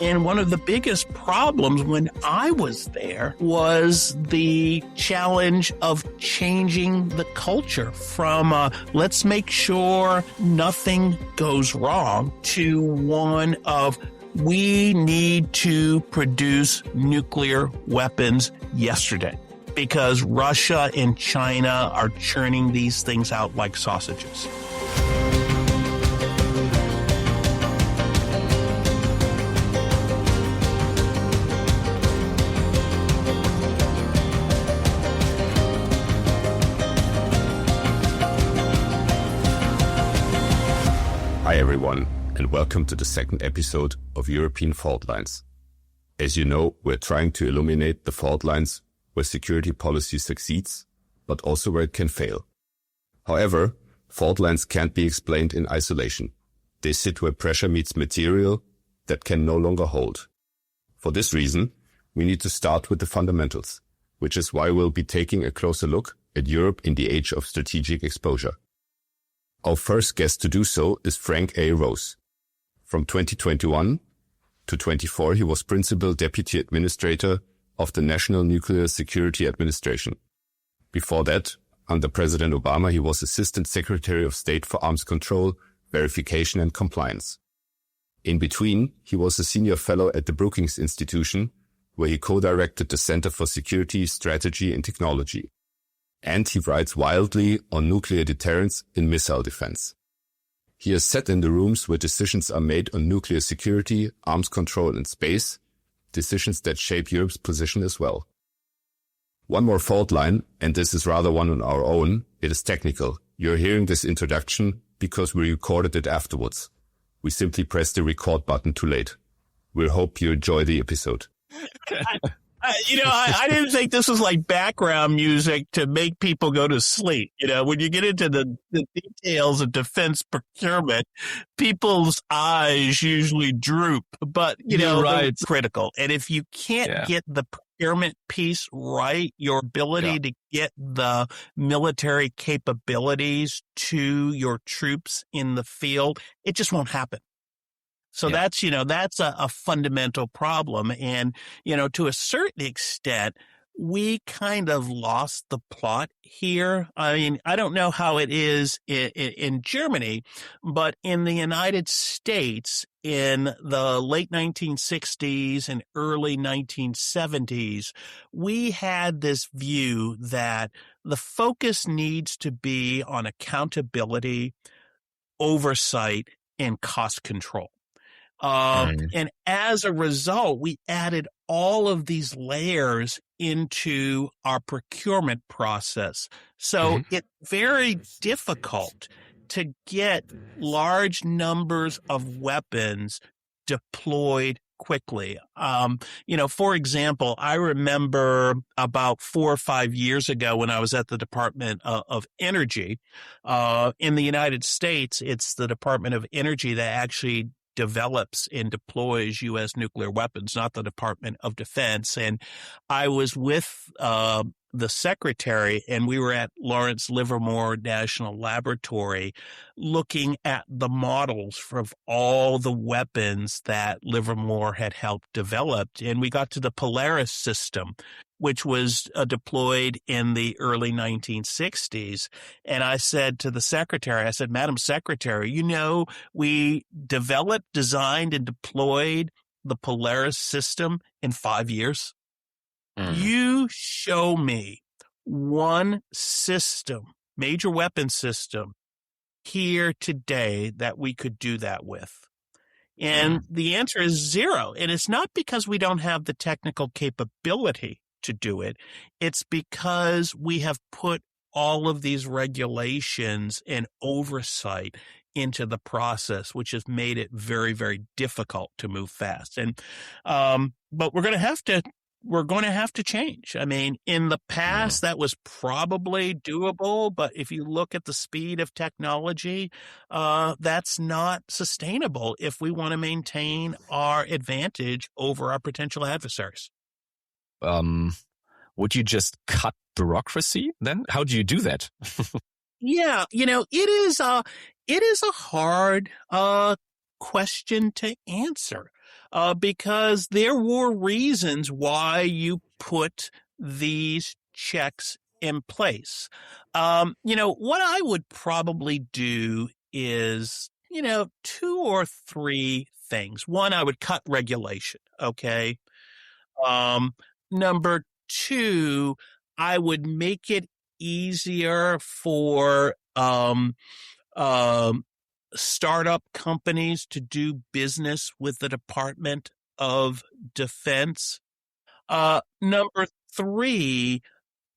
And one of the biggest problems when I was there was the challenge of changing the culture from let's make sure nothing goes wrong to one of we need to produce nuclear weapons yesterday because Russia and China are churning these things out like sausages. Hi everyone, and welcome to the second episode of European Fault Lines. As you know, we're trying to illuminate the fault lines where security policy succeeds, but also where it can fail. However, fault lines can't be explained in isolation. They sit where pressure meets material that can no longer hold. For this reason, we need to start with the fundamentals, which is why we'll be taking a closer look at Europe in the age of strategic exposure. Our first guest to do so is Frank A. Rose. From 2021 to 24, he was Principal Deputy Administrator of the National Nuclear Security Administration. Before that, under President Obama, he was Assistant Secretary of State for Arms Control, Verification and Compliance. In between, he was a Senior Fellow at the Brookings Institution, where he co-directed the Center for Security, Strategy and Technology. And he writes widely on nuclear deterrence in missile defense. He has sat in the rooms where decisions are made on nuclear security, arms control and space, decisions that shape Europe's position as well. One more fault line, and this is rather one on our own, it is technical. You're hearing this introduction because we recorded it afterwards. We simply pressed the record button too late. We hope you enjoy the episode. I didn't think this was like background music to make people go to sleep. When you get into the details of defense procurement, people's eyes usually droop, but, right. They're critical. And if you can't get the procurement piece right, your ability to get the military capabilities to your troops in the field, it just won't happen. So that's a fundamental problem. And, to a certain extent, we kind of lost the plot here. I mean, I don't know how it is in Germany, but in the United States in the late 1960s and early 1970s, we had this view that the focus needs to be on accountability, oversight, and cost control. And as a result, we added all of these layers into our procurement process. So it's very difficult to get large numbers of weapons deployed quickly. For example, I remember about 4 or 5 years ago when I was at the Department of Energy, in the United States, it's the Department of Energy that actually develops and deploys U.S. nuclear weapons, not the Department of Defense. And I was with the secretary, and we were at Lawrence Livermore National Laboratory looking at the models of all the weapons that Livermore had helped develop. And we got to the Polaris system, which was deployed in the early 1960s. And I said to the secretary, Madam Secretary, we developed, designed, and deployed the Polaris system in 5 years. You show me one system, major weapon system, here today that we could do that with. And the answer is zero. And it's not because we don't have the technical capability to do it. It's because we have put all of these regulations and oversight into the process, which has made it very, very difficult to move fast. And but we're going to have to change. I mean, in the past, that was probably doable, but if you look at the speed of technology, that's not sustainable if we want to maintain our advantage over our potential adversaries. Would you just cut bureaucracy then? How do you do that? Yeah, it is a hard question to answer because there were reasons why you put these checks in place. What I would probably do is, 2 or 3 things. One, I would cut regulation. Okay. Um, Number 2, I would make it easier for um, startup companies to do business with the Department of Defense. Number 3,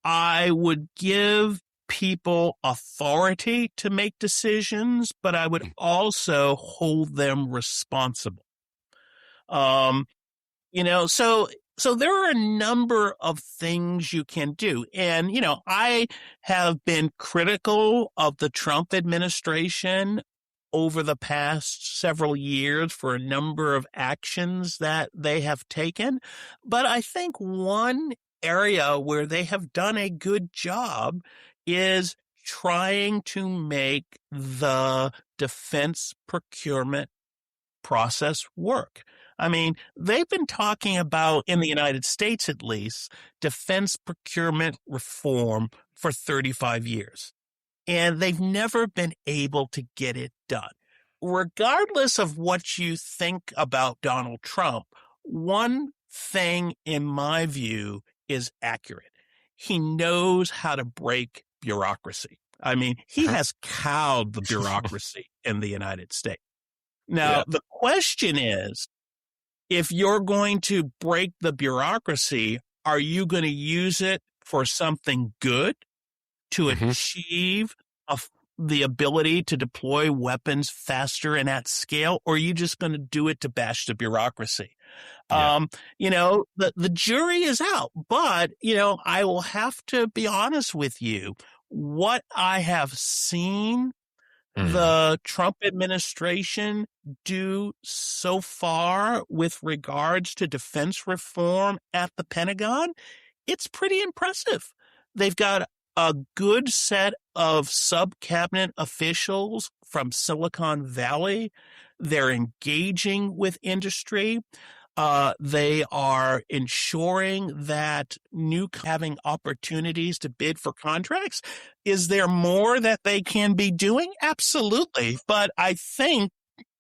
I would give people authority to make decisions, but I would also hold them responsible. So there are a number of things you can do. And, I have been critical of the Trump administration over the past several years for a number of actions that they have taken. But I think one area where they have done a good job is trying to make the defense procurement process work. I mean, they've been talking about, in the United States at least, defense procurement reform for 35 years. And they've never been able to get it done. Regardless of what you think about Donald Trump, one thing, in my view, is accurate. He knows how to break bureaucracy. I mean, he has cowed the bureaucracy in the United States. Now, the question is, if you're going to break the bureaucracy, are you going to use it for something good to achieve the ability to deploy weapons faster and at scale, or are you just going to do it to bash the bureaucracy? Yeah. The jury is out, but, I will have to be honest with you. What I have seen the Trump administration do so far with regards to defense reform at the Pentagon, it's pretty impressive. They've got a good set of sub-cabinet officials from Silicon Valley. They're engaging with industry. They are ensuring that having opportunities to bid for contracts. Is there more that they can be doing? Absolutely. But I think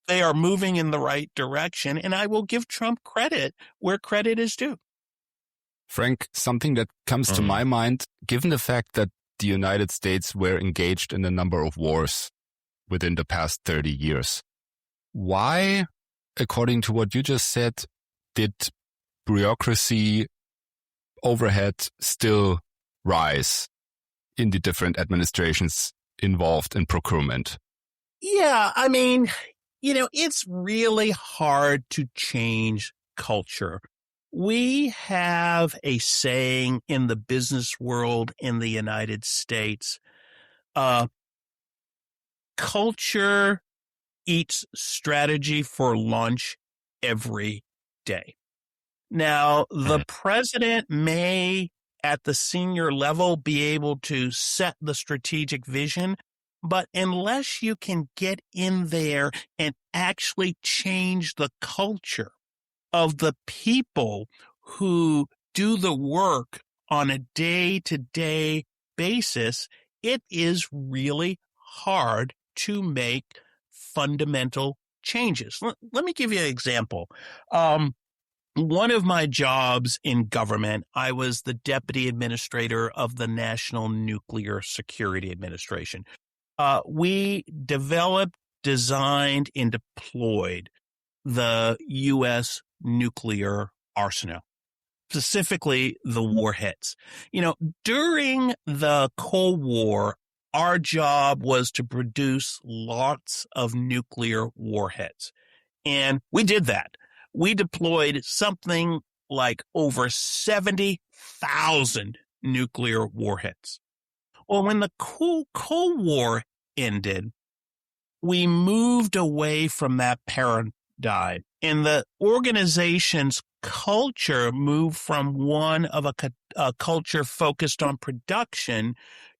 they are moving in the right direction, and I will give Trump credit where credit is due. Frank, something that comes to my mind, given the fact that the United States were engaged in a number of wars within the past 30 years, why, according to what you just said, did bureaucracy overhead still rise in the different administrations involved in procurement? Yeah, I mean, it's really hard to change culture. We have a saying in the business world in the United States, culture eats strategy for lunch every day. Now, the president may, at the senior level, be able to set the strategic vision, but unless you can get in there and actually change the culture of the people who do the work on a day-to-day basis, it is really hard to make fundamental changes. Let me give you an example. One of my jobs in government, I was the deputy administrator of the National Nuclear Security Administration. We developed, designed, and deployed the U.S. nuclear arsenal, specifically the warheads. During the Cold War, our job was to produce lots of nuclear warheads. And we did that. We deployed something like over 70,000 nuclear warheads. Well, when the Cold War ended, we moved away from that paradigm, and the organization's culture moved from one of a culture focused on production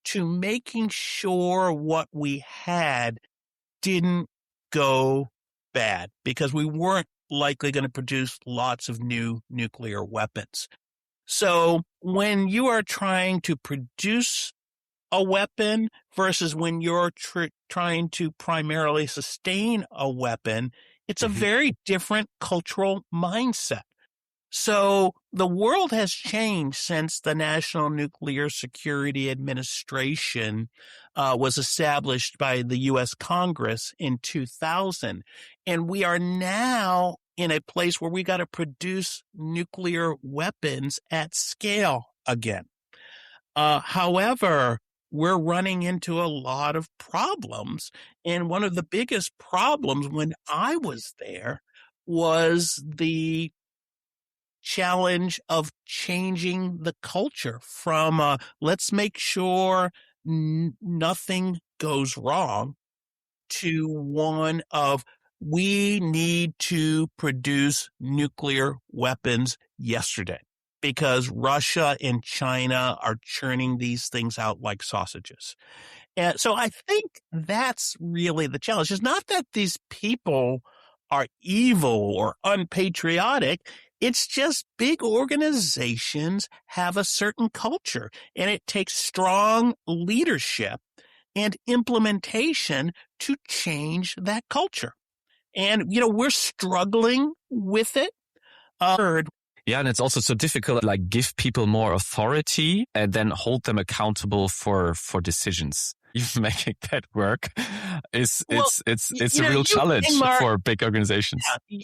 to making sure what we had didn't go bad because we weren't likely going to produce lots of new nuclear weapons. So when you are trying to produce a weapon versus when you're trying to primarily sustain a weapon, it's a very different cultural mindset. So the world has changed since the National Nuclear Security Administration was established by the U.S. Congress in 2000. And we are now in a place where we got to produce nuclear weapons at scale again. However, we're running into a lot of problems. And one of the biggest problems when I was there was the challenge of changing the culture from let's make sure nothing goes wrong to one of we need to produce nuclear weapons yesterday, because Russia and China are churning these things out like sausages. And so I think that's really the challenge. It's not that these people are evil or unpatriotic. It's just big organizations have a certain culture, and it takes strong leadership and implementation to change that culture. And, we're struggling with it. Yeah, and it's also so difficult, like give people more authority and then hold them accountable for decisions. Even making that work it's a real challenge for big organizations. Yeah,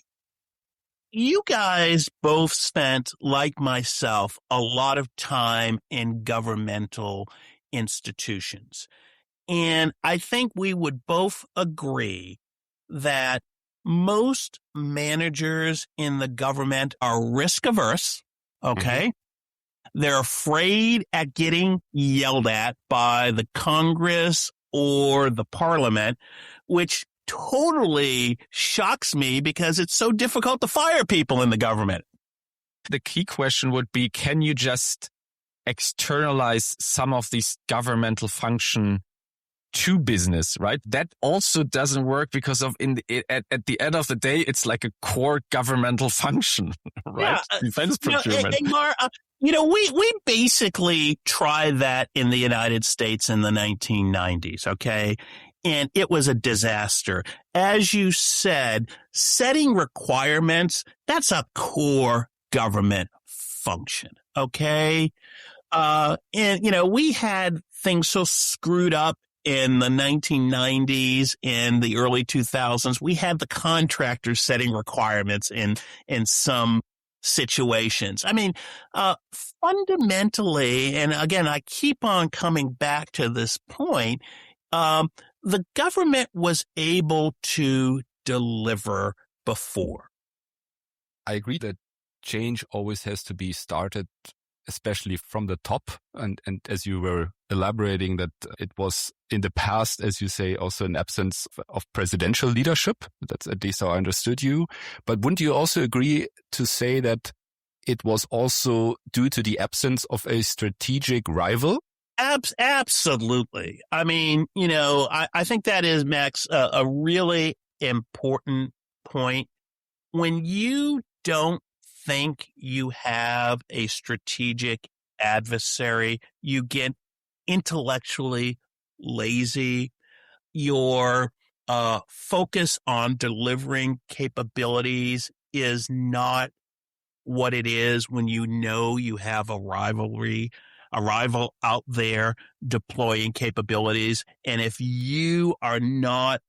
you guys both spent, like myself, a lot of time in governmental institutions. And I think we would both agree that most managers in the government are risk averse. Okay. They're afraid at getting yelled at by the Congress or the Parliament, which totally shocks me because it's so difficult to fire people in the government. The key question would be, can you just externalize some of these governmental function to business, right? That also doesn't work because of at the end of the day, it's like a core governmental function, right? Yeah, defense procurement. Ingmar, we basically tried that in the United States in the 1990s, okay? And it was a disaster. As you said, setting requirements, that's a core government function, okay? And, we had things so screwed up in the 1990s and the early 2000s. We had the contractors setting requirements in some situations. I mean, fundamentally, and again, I keep on coming back to this point, the government was able to deliver before. I agree that change always has to be started, especially from the top. And as you were elaborating, that it was in the past, as you say, also an absence of presidential leadership. That's at least how I understood you. But wouldn't you also agree to say that it was also due to the absence of a strategic rival? Absolutely. I mean, I think that is, Max, a really important point. When you don't think you have a strategic adversary, you get intellectually lazy. Your focus on delivering capabilities is not what it is when you have a rival out there deploying capabilities. And if you are not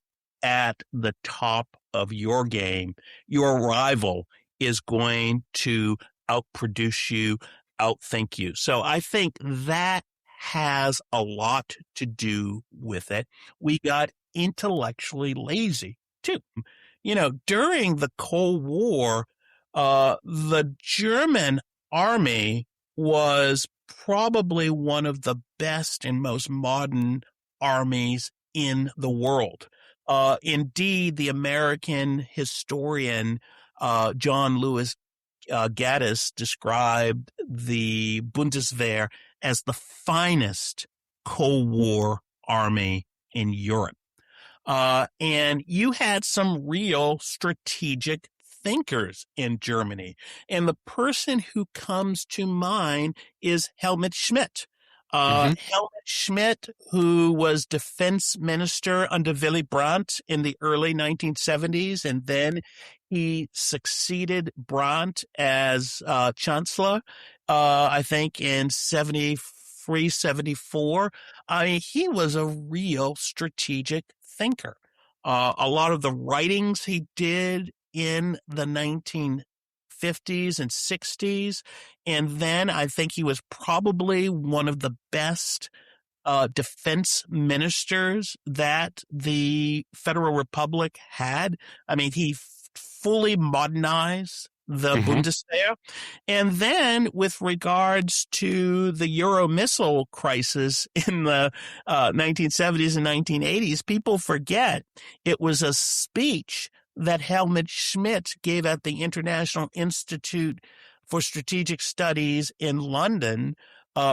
at the top of your game, your rival is going to outproduce you, outthink you. So I think that has a lot to do with it. We got intellectually lazy too. During the Cold War, the German army was probably one of the best and most modern armies in the world. Indeed, the American historian John Lewis Gaddis described the Bundeswehr as the finest Cold War army in Europe. And you had some real strategic thinkers in Germany. And the person who comes to mind is Helmut Schmidt. Helmut Schmidt, who was defense minister under Willy Brandt in the early 1970s, and then he succeeded Brandt as chancellor, I think in 73, 74. I mean, he was a real strategic thinker. A lot of the writings he did in the 1950s and 60s. And then I think he was probably one of the best defense ministers that the Federal Republic had. I mean, he fully modernized the Bundeswehr. And then with regards to the Euro missile crisis in the 1970s and 1980s, people forget it was a speech that Helmut Schmidt gave at the International Institute for Strategic Studies in London,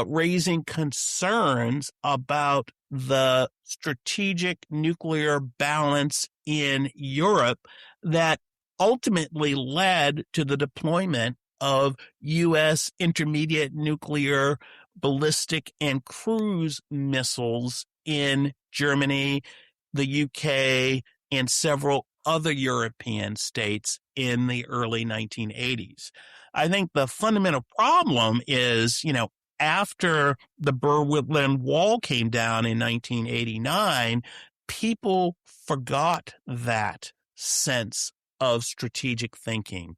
raising concerns about the strategic nuclear balance in Europe that ultimately led to the deployment of U.S. intermediate nuclear ballistic and cruise missiles in Germany, the U.K., and several other European states in the early 1980s. I think the fundamental problem is, after the Berlin Wall came down in 1989, people forgot that sense of strategic thinking.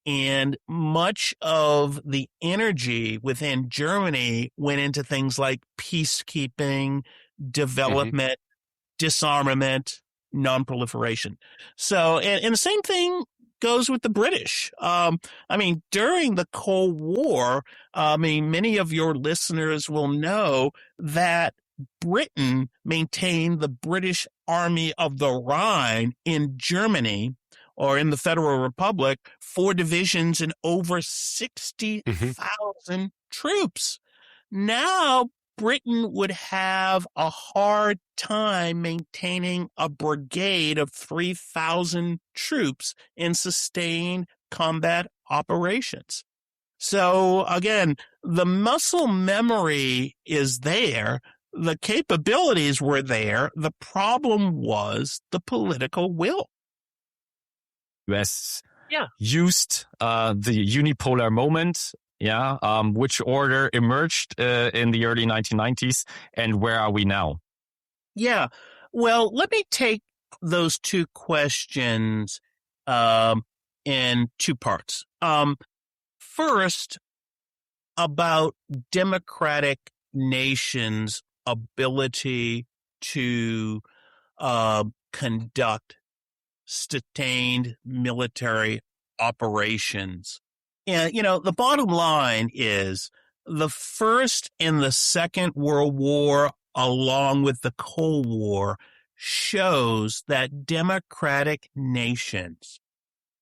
And much of the energy within Germany went into things like peacekeeping, development, disarmament, non-proliferation. So, and the same thing goes with the British. During the Cold War, many of your listeners will know that Britain maintained the British Army of the Rhine in Germany, or in the Federal Republic, 4 divisions and over 60,000 troops. Now, Britain would have a hard time maintaining a brigade of 3,000 troops in sustained combat operations. So again, the muscle memory is there. The capabilities were there. The problem was the political will. US used the unipolar moment, which order emerged in the early 1990s, and where are we now? Yeah, well, let me take those two questions in 2 parts. First, about democratic nations' ability to conduct sustained military operations. And, the bottom line is the First and the Second World War, along with the Cold War, shows that democratic nations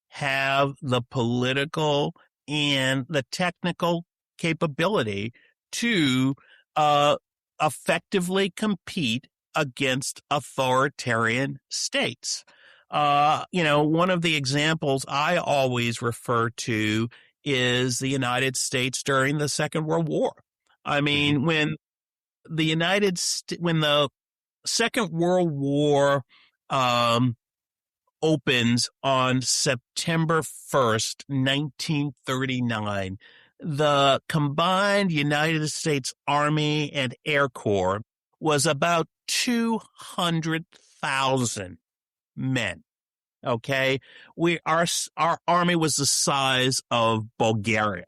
have the political and the technical capability to effectively compete against authoritarian states. One of the examples I always refer to is the United States during the Second World War. I mean, when the Second World War opens on September 1st, 1939, the combined United States Army and Air Corps was about 200,000 men. Okay. Our army was the size of Bulgaria.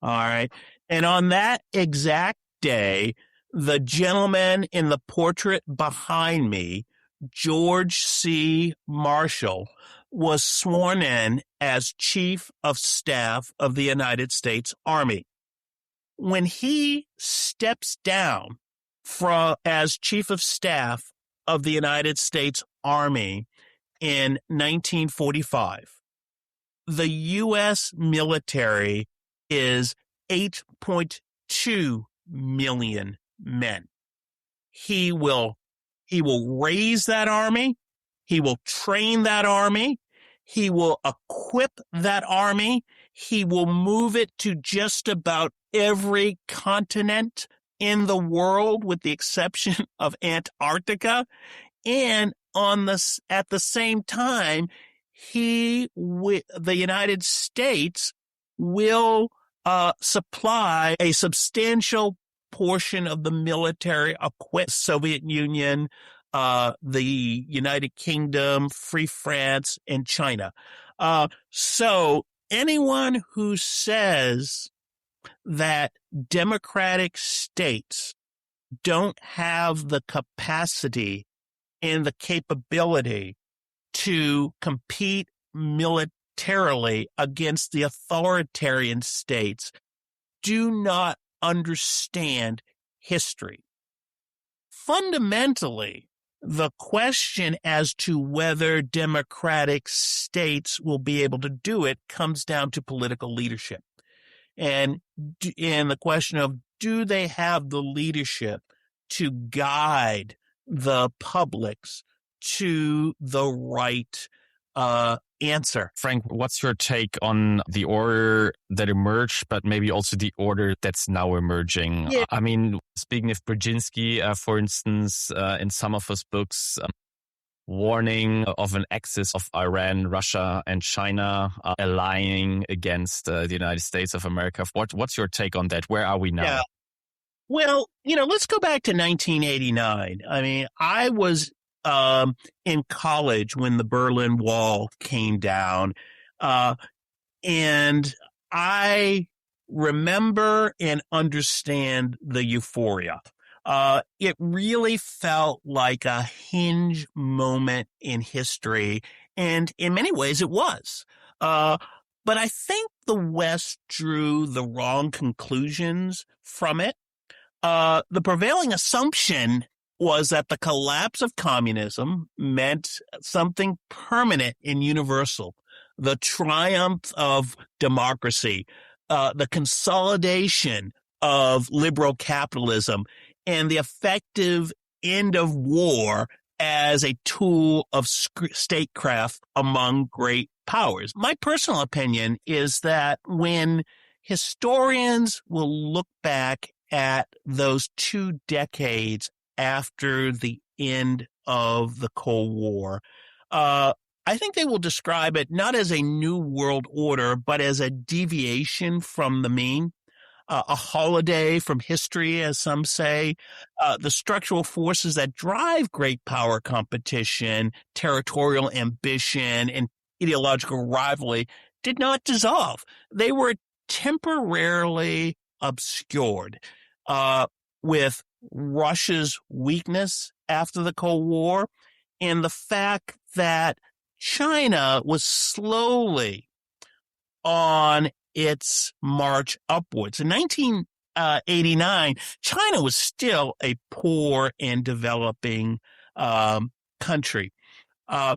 All right. And on that exact day, the gentleman in the portrait behind me, George C. Marshall, was sworn in as Chief of Staff of the United States Army. When he steps down as Chief of Staff of the United States Army in 1945, the U.S. military is 8.2 million men. He will raise that army. He will train that army. He will equip that army. He will move it to just about every continent in the world, with the exception of Antarctica. And at the same time, the United States will supply a substantial portion of the military equipment. Soviet Union, the United Kingdom, Free France, and China. So anyone who says that democratic states don't have the capacity and the capability to compete militarily against the authoritarian states do not understand history. Fundamentally, the question as to whether democratic states will be able to do it comes down to political leadership. And the question of, do they have the leadership to guide the publics to the right answer? Frank, what's your take on the order that emerged, but maybe also the order that's now emerging? Yeah. I mean, speaking of Brzezinski, for instance, in some of his books, warning of an axis of Iran, Russia, and China allying against the United States of America. What's your take on that? Where are we now? Yeah. Well, let's go back to 1989. I mean, I was in college when the Berlin Wall came down, and I remember and understand the euphoria. It really felt like a hinge moment in history, and in many ways it was. But I think the West drew the wrong conclusions from it. The prevailing assumption was that the collapse of communism meant something permanent and universal, the triumph of democracy, the consolidation of liberal capitalism, and the effective end of war as a tool of statecraft among great powers. My personal opinion is that when historians will look back at those 2 decades after the end of the Cold War, I think they will describe it not as a new world order, but as a deviation from the mean, a holiday from history, as some say. The structural forces that drive great power competition, territorial ambition, and ideological rivalry did not dissolve. They were temporarily obscured. With Russia's weakness after the Cold War and the fact that China was slowly on its march upwards. In 1989, China was still a poor and developing country. I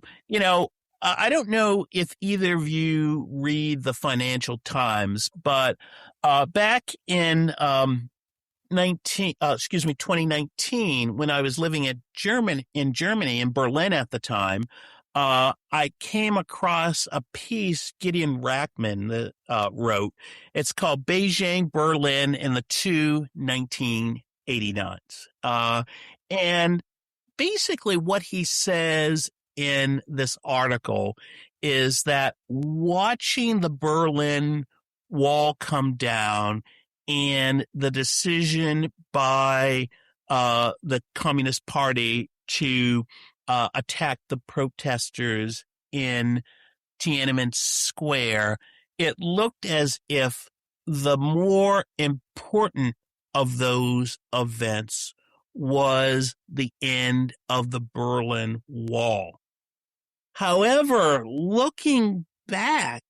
don't know if either of you read the Financial Times, but back in 2019, when I was living in Germany, in Berlin at the time, I came across a piece Gideon Rachman wrote. It's called Beijing, Berlin, and the Two 1989s. And basically what he says in this article is that watching the Berlin Wall come down and the decision by the Communist Party to attack the protesters in Tiananmen Square, it looked as if the more important of those events was the end of the Berlin Wall. However, looking back,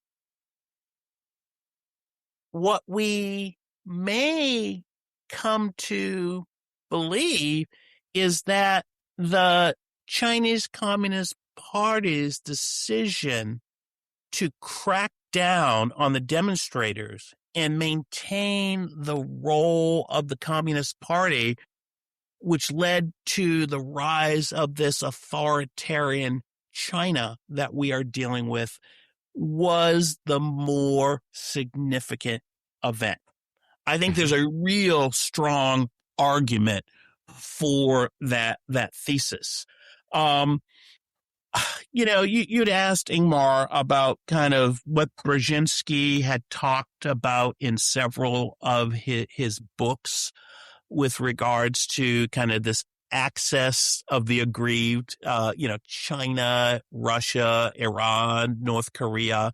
what we may come to believe is that the Chinese Communist Party's decision to crack down on the demonstrators and maintain the role of the Communist Party, which led to the rise of this authoritarian China that we are dealing with was the more significant event. I think there's a real strong argument for that thesis. You'd asked Ingmar about kind of what Brzezinski had talked about in several of his books with regards to kind of this access of the aggrieved, China, Russia, Iran, North Korea.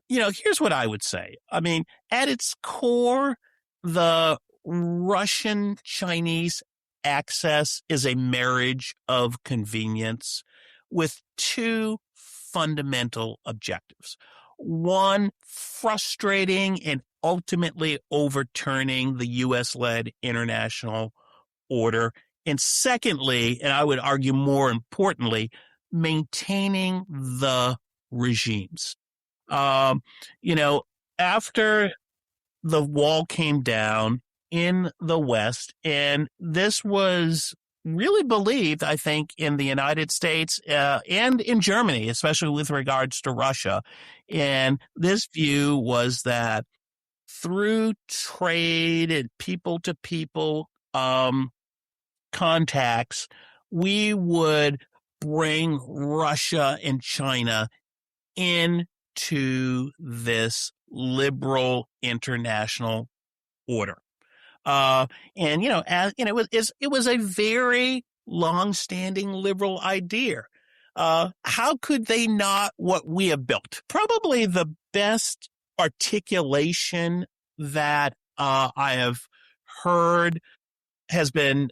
Here's what I would say. I mean, at its core, the Russian-Chinese access is a marriage of convenience with two fundamental objectives. One, frustrating and ultimately overturning the U.S.-led international order. And secondly, and I would argue more importantly, maintaining the regimes. After the wall came down in the West, and this was really believed, I think, in the United States and in Germany, especially with regards to Russia. And this view was that through trade and people-to-people contacts, we would bring Russia and China into this liberal international order. It was a very long-standing liberal idea. How could they not what we have built? Probably the best articulation that I have heard has been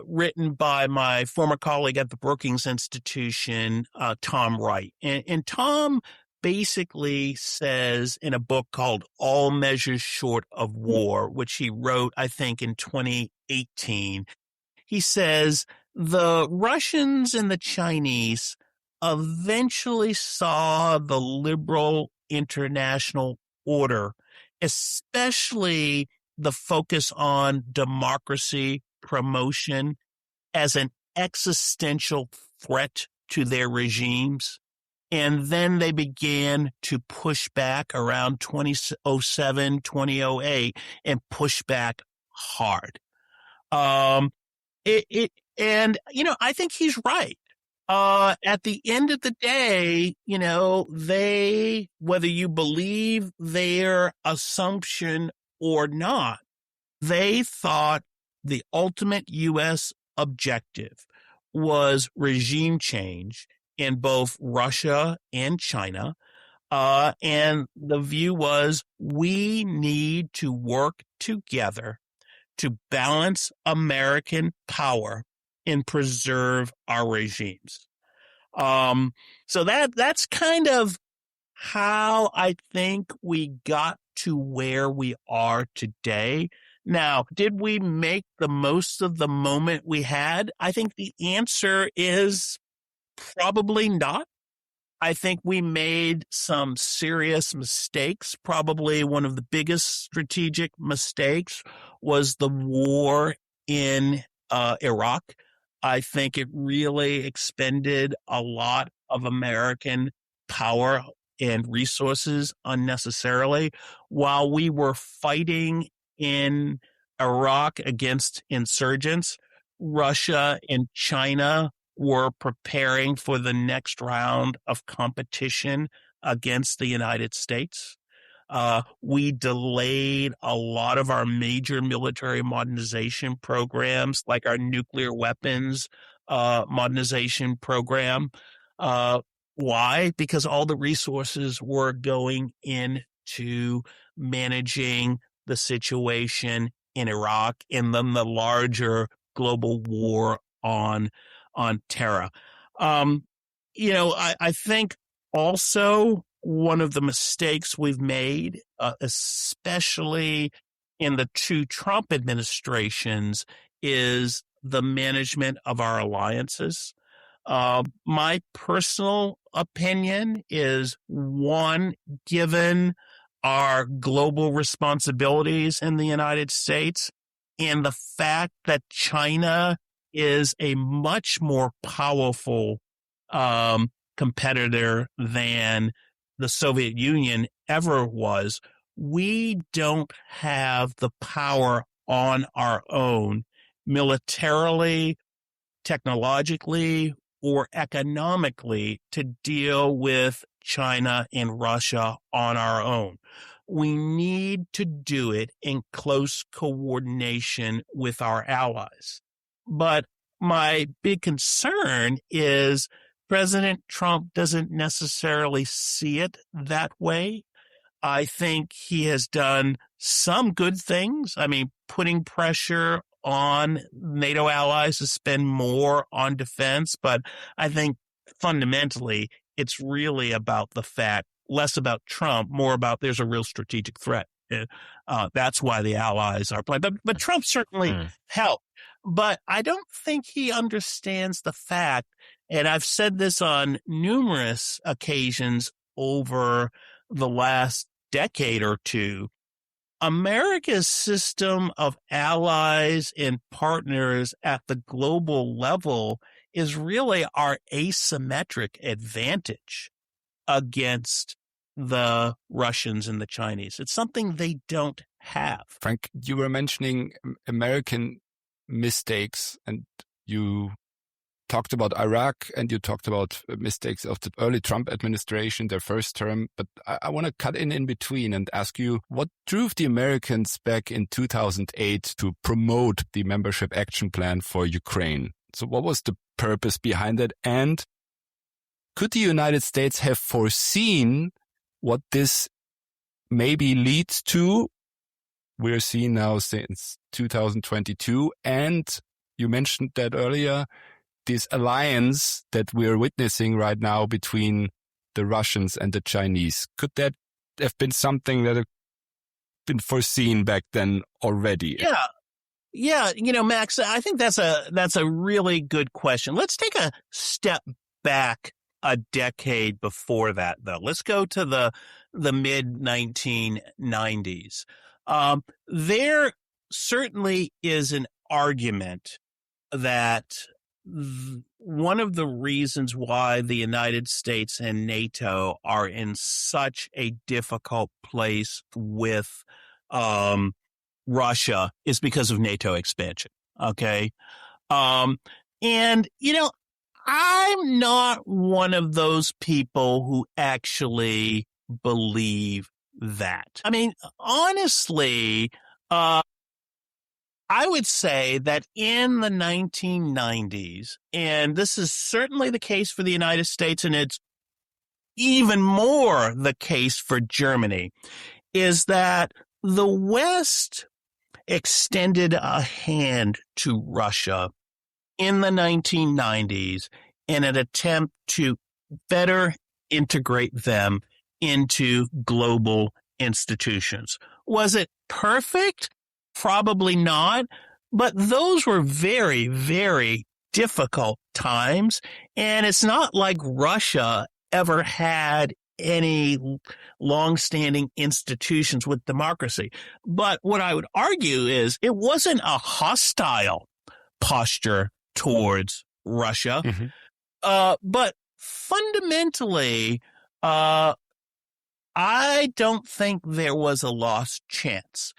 written by my former colleague at the Brookings Institution, Tom Wright. And Tom basically says in a book called All Measures Short of War, which he wrote, I think, in 2018, he says the Russians and the Chinese eventually saw the liberal international order, especially the focus on democracy promotion, as an existential threat to their regimes. And then they began to push back around 2007, 2008, and push back hard. I think he's right. At the end of the day, they, whether you believe their assumption or not, they thought the ultimate U.S. objective was regime change in both Russia and China. And the view was we need to work together to balance American power and preserve our regimes. So that's kind of how I think we got to where we are today. Now, did we make the most of the moment we had? I think the answer is probably not. I think we made some serious mistakes. Probably one of the biggest strategic mistakes was the war in Iraq. I think it really expended a lot of American power and resources unnecessarily. While we were fighting in Iraq against insurgents, Russia and China were preparing for the next round of competition against the United States. We delayed a lot of our major military modernization programs, like our nuclear weapons modernization program. Why? Because all the resources were going into managing the situation in Iraq and then the larger global war on terror. I think also one of the mistakes we've made, especially in the two Trump administrations, is the management of our alliances. My personal opinion is, one, given our global responsibilities in the United States and the fact that China is a much more powerful competitor than the Soviet Union ever was. We don't have the power on our own, militarily, technologically, or economically, to deal with China and Russia on our own. We need to do it in close coordination with our allies. But my big concern is President Trump doesn't necessarily see it that way. I think he has done some good things. I mean, putting pressure on NATO allies to spend more on defense. But I think fundamentally, it's really about the fact, less about Trump, more about there's a real strategic threat. That's why the allies are playing. But Trump certainly helped. But I don't think he understands the fact, and I've said this on numerous occasions over the last decade or two, America's system of allies and partners at the global level is really our asymmetric advantage against the Russians and the Chinese. It's something they don't have. Frank, you were mentioning American mistakes, and you talked about Iraq, and you talked about mistakes of the early Trump administration, their first term. But I want to cut in between and ask you, what drove the Americans back in 2008 to promote the membership action plan for Ukraine? So what was the purpose behind it? And could the United States have foreseen what this maybe leads to? We're seeing now since 2022. And you mentioned that earlier, this alliance that we're witnessing right now between the Russians and the Chinese. Could that have been something that had been foreseen back then already? Yeah. You know, Max, I think that's a really good question. Let's take a step back a decade before that, though. Let's go to the mid 1990s. There certainly is an argument that one of the reasons why the United States and NATO are in such a difficult place with Russia is because of NATO expansion. Okay. And, you know, I'm not one of those people who actually believe that. I mean, honestly, I would say that in the 1990s, and this is certainly the case for the United States, and it's even more the case for Germany, is that the West extended a hand to Russia in the 1990s in an attempt to better integrate them into global institutions. Was it perfect? Probably not, but those were very, very difficult times, and it's not like Russia ever had any long-standing institutions with democracy. But what I would argue is it wasn't a hostile posture towards Russia, but fundamentally, I don't think there was a lost chance.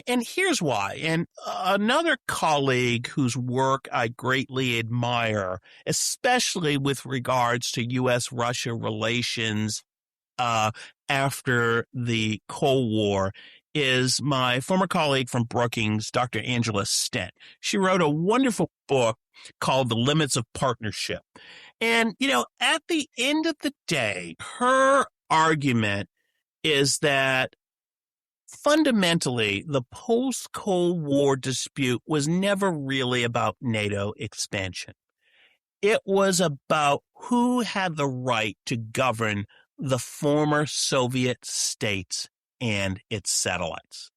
And here's why. And another colleague whose work I greatly admire, especially with regards to U.S.-Russia relations after the Cold War, is my former colleague from Brookings, Dr. Angela Stent. She wrote a wonderful book called The Limits of Partnership. And, you know, at the end of the day, her argument is that fundamentally the post-Cold War dispute was never really about NATO expansion. It was about who had the right to govern the former Soviet states and its satellites.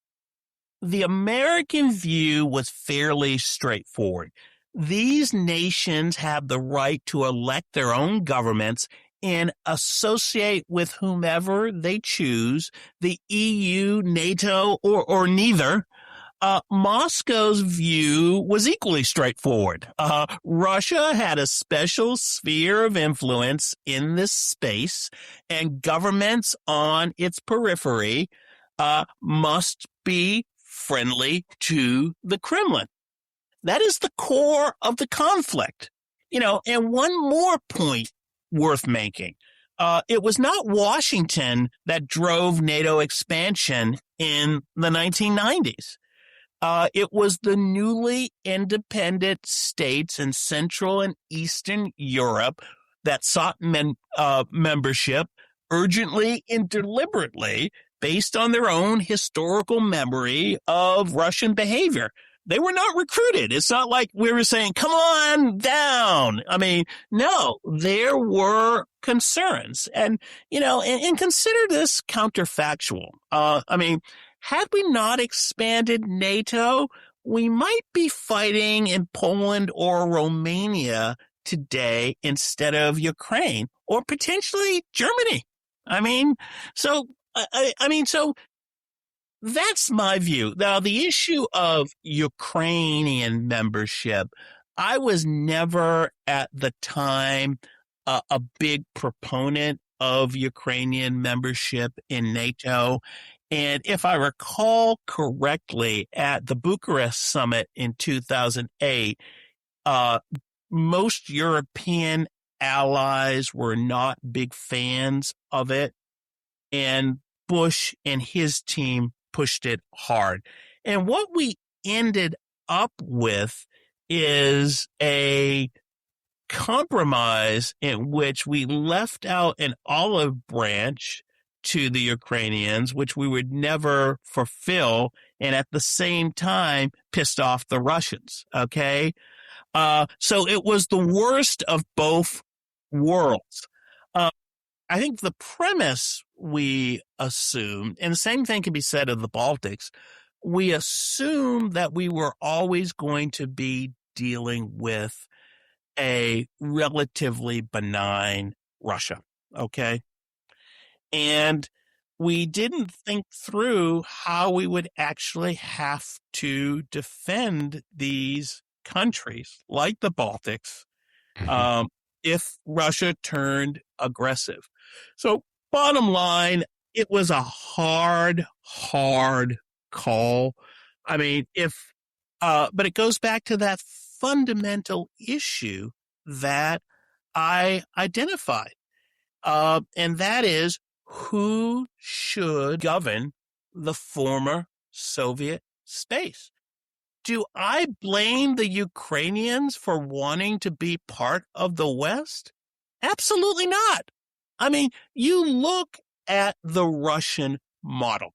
The American view was fairly straightforward. These nations have the right to elect their own governments and associate with whomever they choose, the EU, NATO, or neither. Moscow's view was equally straightforward. Russia had a special sphere of influence in this space, and governments on its periphery must be friendly to the Kremlin. That is the core of the conflict. And one more point worth making. It was not Washington that drove NATO expansion in the 1990s. It was the newly independent states in Central and Eastern Europe that sought membership urgently and deliberately based on their own historical memory of Russian behavior. They were not recruited. It's not like we were saying, come on down. No, there were concerns. And consider this counterfactual. Had we not expanded NATO, we might be fighting in Poland or Romania today instead of Ukraine or potentially Germany. So that's my view. Now, the issue of Ukrainian membership, I was never at the time a big proponent of Ukrainian membership in NATO. And if I recall correctly, at the Bucharest summit in 2008, most European allies were not big fans of it. And Bush and his team pushed it hard. And what we ended up with is a compromise in which we left out an olive branch to the Ukrainians, which we would never fulfill, and at the same time pissed off the Russians. Okay. So it was the worst of both worlds. I think the premise we assumed, and the same thing can be said of the Baltics, we assumed that we were always going to be dealing with a relatively benign Russia, okay? And we didn't think through how we would actually have to defend these countries like the Baltics if Russia turned aggressive. So bottom line, it was a hard call. But it goes back to that fundamental issue that I identified. And that is, who should govern the former Soviet space? Do I blame the Ukrainians for wanting to be part of the West? Absolutely not. You look at the Russian model.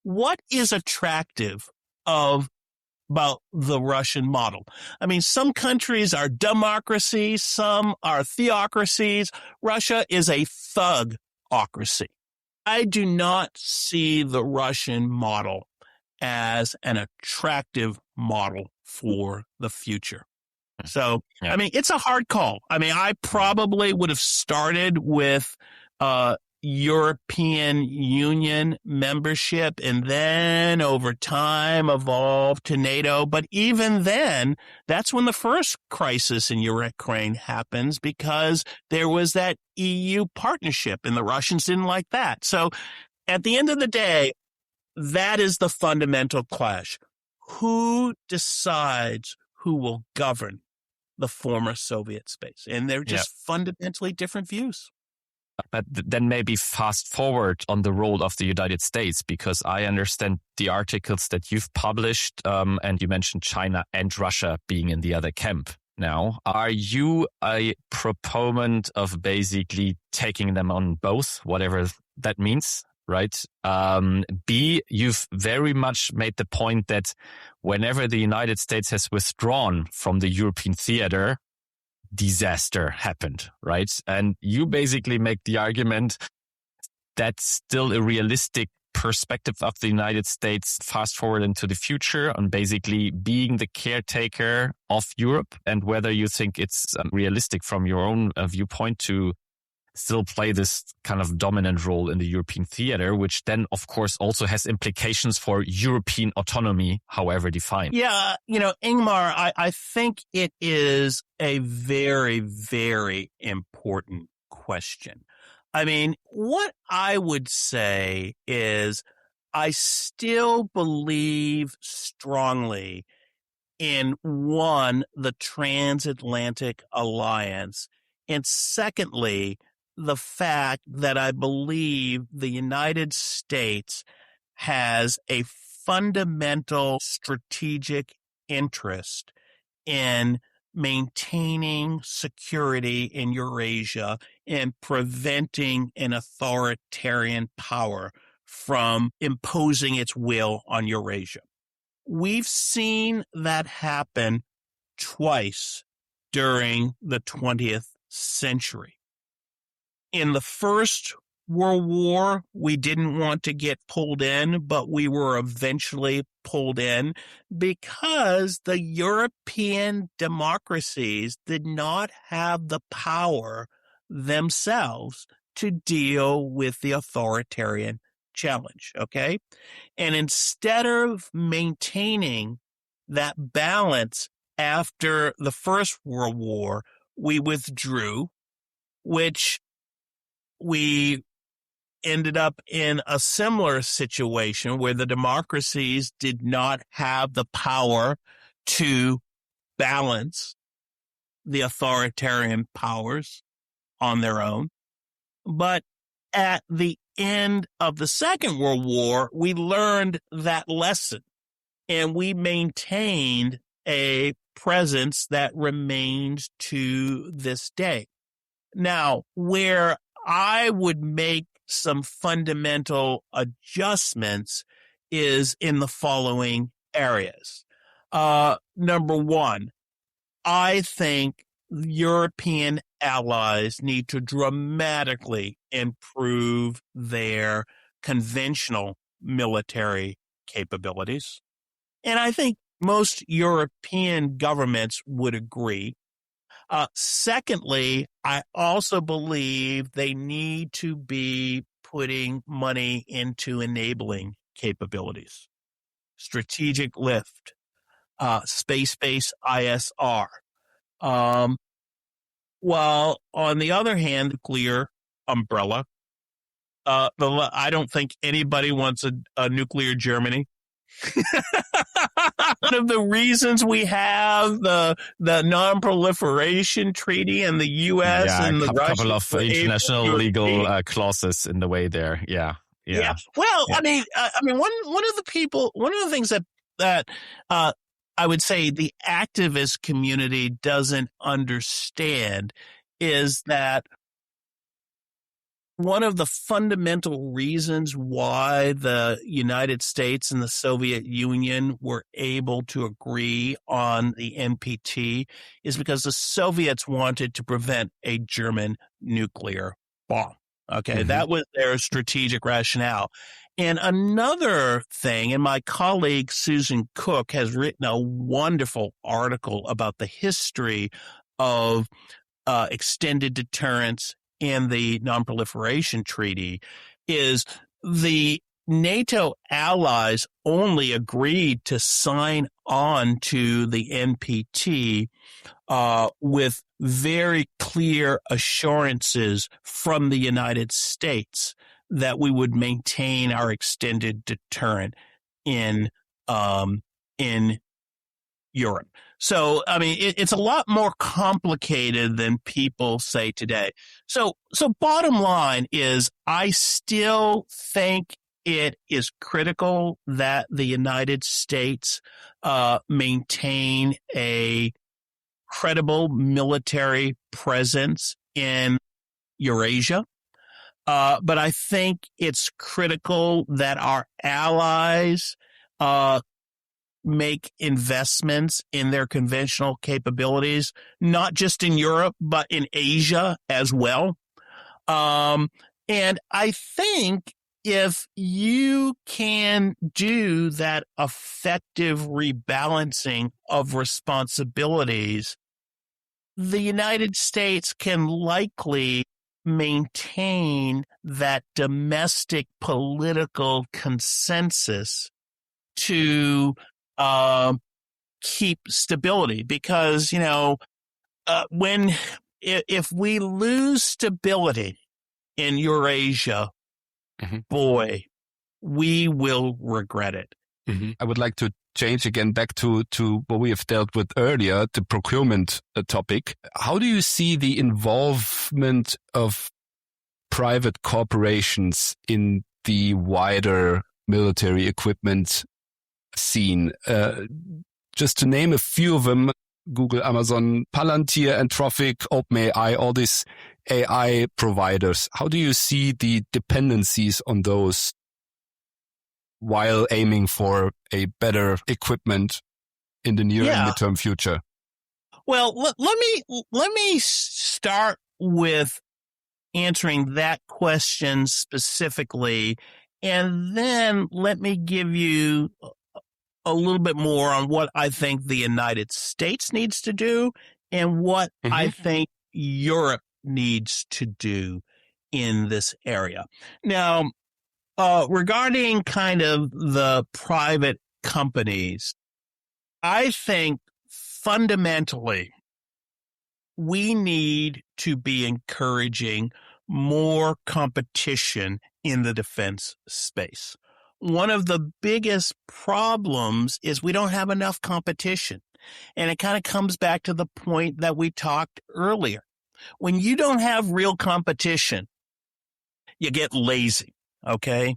What is attractive about the Russian model? Some countries are democracies, some are theocracies. Russia is a thugocracy. I do not see the Russian model as an attractive model for the future. So, yeah. It's a hard call. I probably would have started with European Union membership and then over time evolved to NATO. But even then, that's when the first crisis in Ukraine happens because there was that EU partnership and the Russians didn't like that. So at the end of the day, that is the fundamental clash. Who decides who will govern the former Soviet space? And they're just fundamentally different views. But then maybe fast forward on the role of the United States, because I understand the articles that you've published, and you mentioned China and Russia being in the other camp now. Are you a proponent of basically taking them on both, whatever that means? Right. B, you've very much made the point that whenever the United States has withdrawn from the European theater, disaster happened, right? And you basically make the argument that's still a realistic perspective of the United States fast forward into the future on basically being the caretaker of Europe, and whether you think it's realistic from your own viewpoint to still play this kind of dominant role in the European theater, which then, of course, also has implications for European autonomy, however defined. Yeah, Ingmar, I think it is a very, very important question. I mean, what I would say is I still believe strongly in, one, the transatlantic alliance, and secondly, the fact that I believe the United States has a fundamental strategic interest in maintaining security in Eurasia and preventing an authoritarian power from imposing its will on Eurasia. We've seen that happen twice during the 20th century. In the First World War, we didn't want to get pulled in, but we were eventually pulled in because the European democracies did not have the power themselves to deal with the authoritarian challenge, okay? And instead of maintaining that balance after the First World War, we withdrew, which we ended up in a similar situation where the democracies did not have the power to balance the authoritarian powers on their own. But at the end of the Second World War, we learned that lesson and we maintained a presence that remains to this day. Now, where I would make some fundamental adjustments is in the following areas. Number one, I think European allies need to dramatically improve their conventional military capabilities. And I think most European governments would agree. Secondly, I also believe they need to be putting money into enabling capabilities, strategic lift, space-based ISR. While on the other hand, nuclear umbrella, I don't think anybody wants a nuclear Germany. One of the reasons we have the non-proliferation treaty and the U.S. and the a couple of international legal clauses in the way there. Yeah. Well, yeah. I mean, one of the things that I would say the activist community doesn't understand is that one of the fundamental reasons why the United States and the Soviet Union were able to agree on the NPT is because the Soviets wanted to prevent a German nuclear bomb. Okay, That was their strategic rationale. And another thing, and my colleague Susan Cook has written a wonderful article about the history of extended deterrence and the non-proliferation treaty, is the NATO allies only agreed to sign on to the NPT with very clear assurances from the United States that we would maintain our extended deterrent in Europe. So, I mean, it's a lot more complicated than people say today. So bottom line is I still think it is critical that the United States maintain a credible military presence in Eurasia. But I think it's critical that our allies make investments in their conventional capabilities, not just in Europe, but in Asia as well. And I think if you can do that effective rebalancing of responsibilities, the United States can likely maintain that domestic political consensus to keep stability. Because, if we lose stability in Eurasia, boy, we will regret it. I would like to change again back to what we have dealt with earlier, the procurement topic. How do you see the involvement of private corporations in the wider military equipment scene? Just to name a few of them, Google, Amazon, Palantir, Anthropic, OpenAI, all these AI providers. How do you see the dependencies on those while aiming for a better equipment in the near and midterm future? Well, let me start with answering that question specifically, and then let me give you a little bit more on what I think the United States needs to do and what I think Europe needs to do in this area. Now, regarding kind of the private companies, I think fundamentally we need to be encouraging more competition in the defense space. One of the biggest problems is we don't have enough competition. And it kind of comes back to the point that we talked earlier. When you don't have real competition, you get lazy, okay?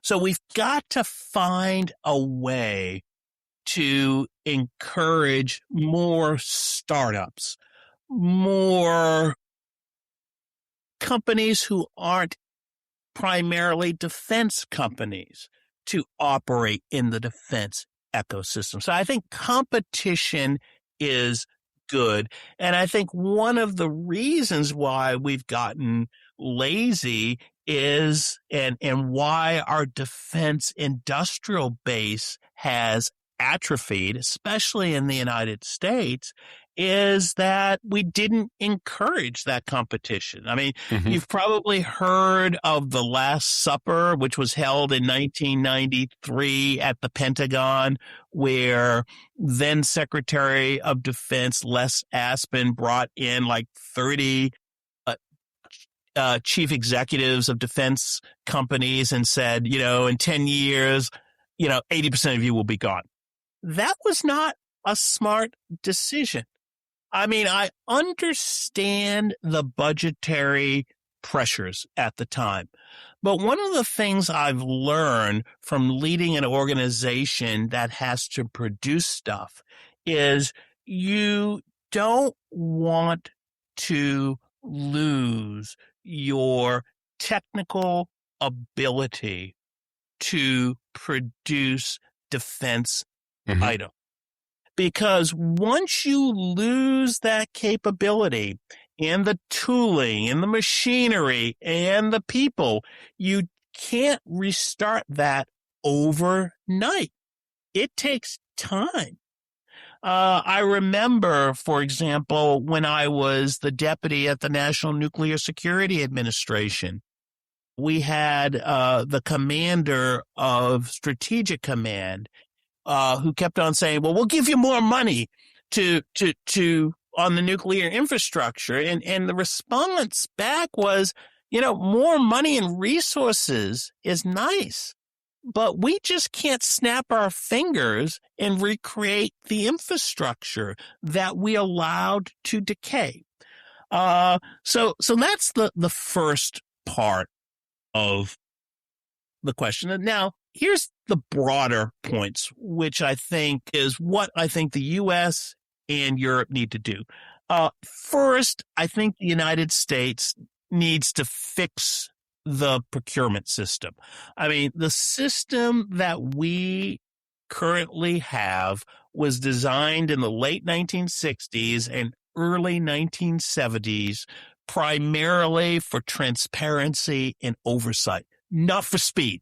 So we've got to find a way to encourage more startups, more companies who aren't primarily defense companies to operate in the defense ecosystem. So I think competition is good. And I think one of the reasons why we've gotten lazy is, and why our defense industrial base has atrophied, especially in the United States, is that we didn't encourage that competition. I mean, you've probably heard of the Last Supper, which was held in 1993 at the Pentagon, where then Secretary of Defense Les Aspin brought in like 30 chief executives of defense companies and said, in 10 years, 80% of you will be gone. That was not a smart decision. I mean, I understand the budgetary pressures at the time, but one of the things I've learned from leading an organization that has to produce stuff is you don't want to lose your technical ability to produce defense items. Because once you lose that capability and the tooling and the machinery and the people, you can't restart that overnight. It takes time. I remember, for example, when I was the deputy at the National Nuclear Security Administration, we had the commander of Strategic Command who kept on saying, well, we'll give you more money to on the nuclear infrastructure. And the response back was, more money and resources is nice, but we just can't snap our fingers and recreate the infrastructure that we allowed to decay. So that's the first part of the question. And now here's the broader points, which I think is what I think the U.S. and Europe need to do. First, I think the United States needs to fix the procurement system. I mean, the system that we currently have was designed in the late 1960s and early 1970s primarily for transparency and oversight, not for speed.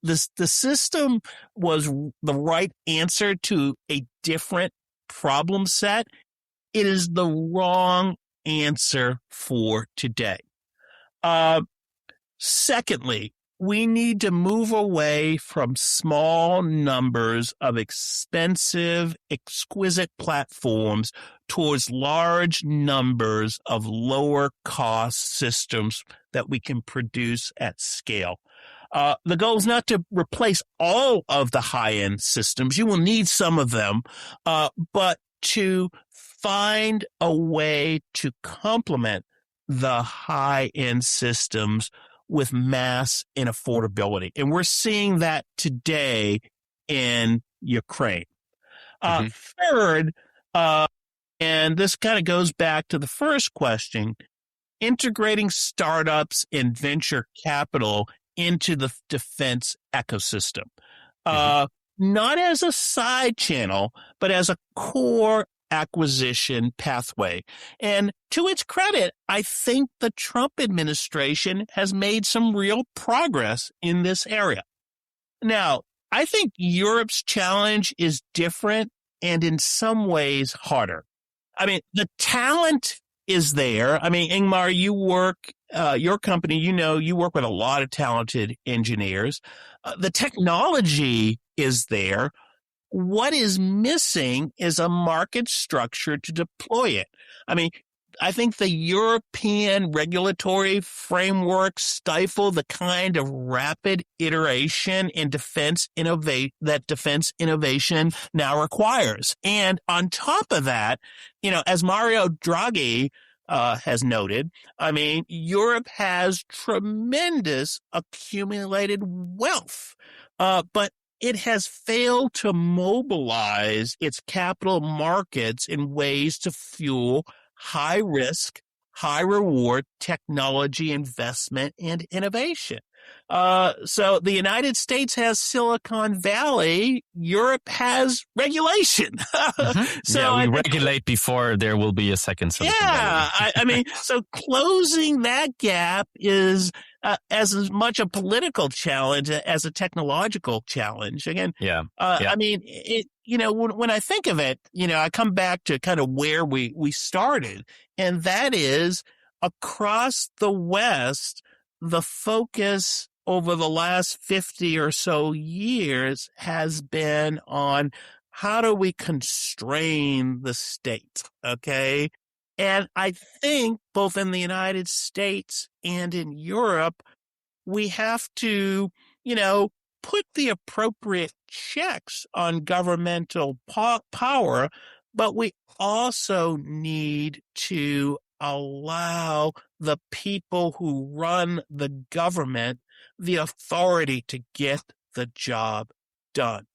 The system was the right answer to a different problem set. It is the wrong answer for today. Secondly, we need to move away from small numbers of expensive, exquisite platforms towards large numbers of lower cost systems that we can produce at scale. The goal is not to replace all of the high-end systems. You will need some of them, but to find a way to complement the high-end systems with mass and affordability. And we're seeing that today in Ukraine. Third, and this kind of goes back to the first question, integrating startups and venture capital into the defense ecosystem. Not as a side channel, but as a core acquisition pathway. And to its credit, I think the Trump administration has made some real progress in this area. Now, I think Europe's challenge is different and in some ways harder. I mean, the talent is there. I mean, Ingmar, you work, your company, you work with a lot of talented engineers. The technology is there. What is missing is a market structure to deploy it. I mean, I think the European regulatory framework stifle the kind of rapid iteration in that defense innovation now requires. And on top of that, as Mario Draghi has noted, I mean, Europe has tremendous accumulated wealth, but it has failed to mobilize its capital markets in ways to fuel high risk, high reward technology investment and innovation. So the United States has Silicon Valley. Europe has regulation. So we regulate before there will be a second Silicon Valley. I mean, so closing that gap is as much a political challenge as a technological challenge. Again, I mean, when I think of it, I come back to kind of where we started, and that is across the West, the focus over the last 50 or so years has been on how do we constrain the state, okay? And I think both in the United States and in Europe, we have to, put the appropriate checks on governmental power, but we also need to allow the people who run the government the authority to get the job done.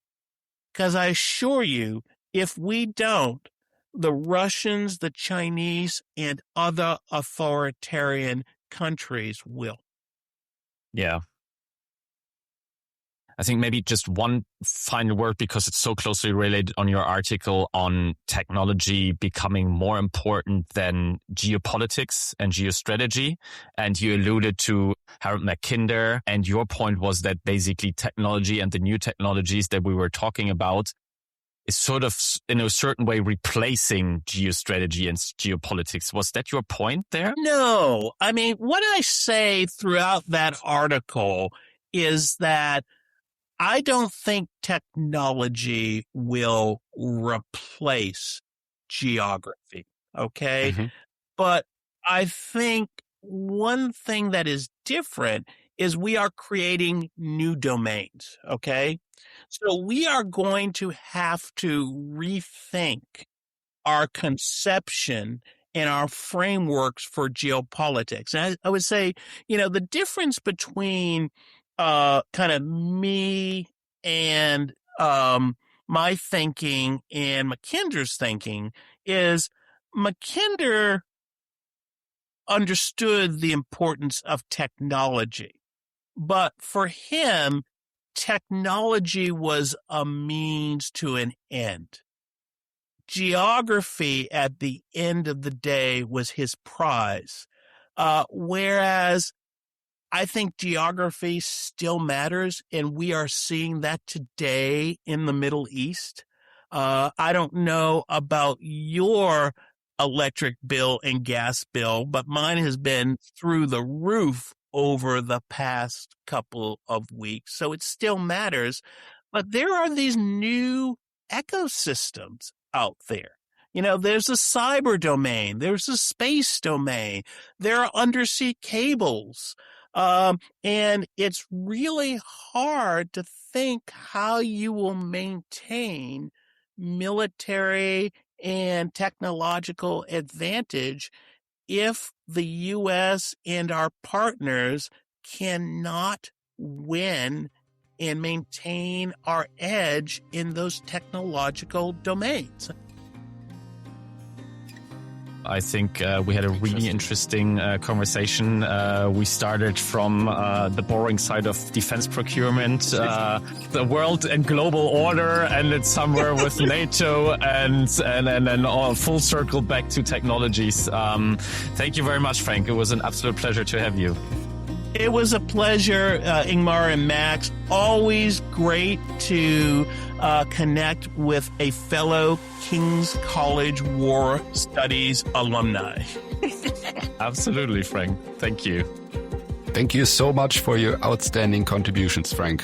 Because I assure you, if we don't, the Russians, the Chinese, and other authoritarian countries will. Yeah. I think maybe just one final word, because it's so closely related on your article on technology becoming more important than geopolitics and geostrategy. And you alluded to Harold Mackinder, and your point was that basically technology and the new technologies that we were talking about is sort of, in a certain way, replacing geostrategy and geopolitics. Was that your point there? No. I mean, what I say throughout that article is that I don't think technology will replace geography, okay? But I think one thing that is different is we are creating new domains, okay? So we are going to have to rethink our conception and our frameworks for geopolitics. And I would say, the difference between kind of me and my thinking and Mackinder's thinking is Mackinder understood the importance of technology. But for him, technology was a means to an end. Geography at the end of the day was his prize. Whereas I think geography still matters, and we are seeing that today in the Middle East. I don't know about your electric bill and gas bill, but mine has been through the roof over the past couple of weeks. So it still matters. But there are these new ecosystems out there. There's a cyber domain. There's a space domain. There are undersea cables. And it's really hard to think how you will maintain military and technological advantage if the U.S. and our partners cannot win and maintain our edge in those technological domains. I think we had a really interesting conversation. We started from the boring side of defense procurement, the world and global order, ended somewhere with NATO, and then all full circle back to technologies. Thank you very much, Frank. It was an absolute pleasure to have you. It was a pleasure, Ingmar and Max. Always great to connect with a fellow King's College War Studies alumni. Absolutely, Frank. Thank you. Thank you so much for your outstanding contributions, Frank.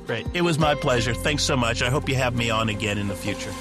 Great. It was my pleasure. Thanks so much. I hope you have me on again in the future.